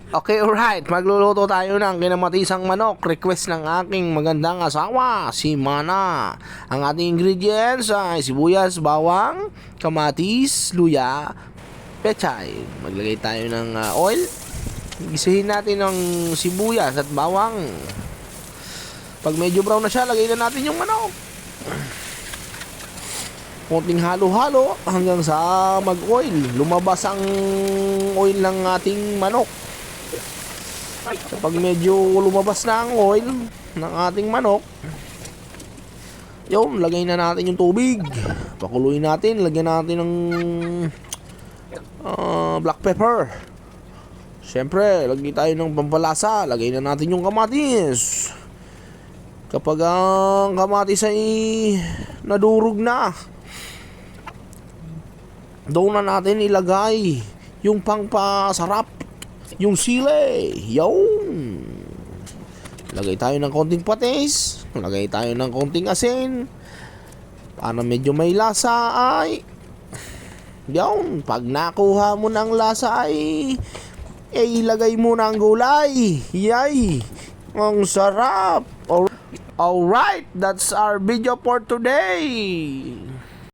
Okay, alright. Magluluto tayo ng kinamatisang manok. Request ng aking magandang asawa, si Mana. Ang ating ingredients ay sibuyas, bawang, kamatis, luya, pechay. Maglagay tayo ng oil. Gisahin natin ng sibuyas at bawang. Pag medyo brown na siya, lagay na natin yung manok. Konting halo-halo hanggang sa mag-oil. Lumabas ang oil ng ating manok. Kapag medyo lumabas na ang oil ng ating manok, yun, lagay na natin yung tubig. Pakuluin natin, lagyan natin ng black pepper. Siyempre, lagay tayo ng pampalasa. Lagay na natin yung kamatis. Kapag ang kamatis ay nadurog na, doon na natin ilagay yung pangpasarap, yung sili. Yun. Lagay tayo ng konting patis. Lagay tayo ng konting asin. Para medyo may lasa ay yun. Pag nakuha mo ng lasa ay ilagay mo ng gulay. Yay! Ang sarap! Alright, that's our video for today.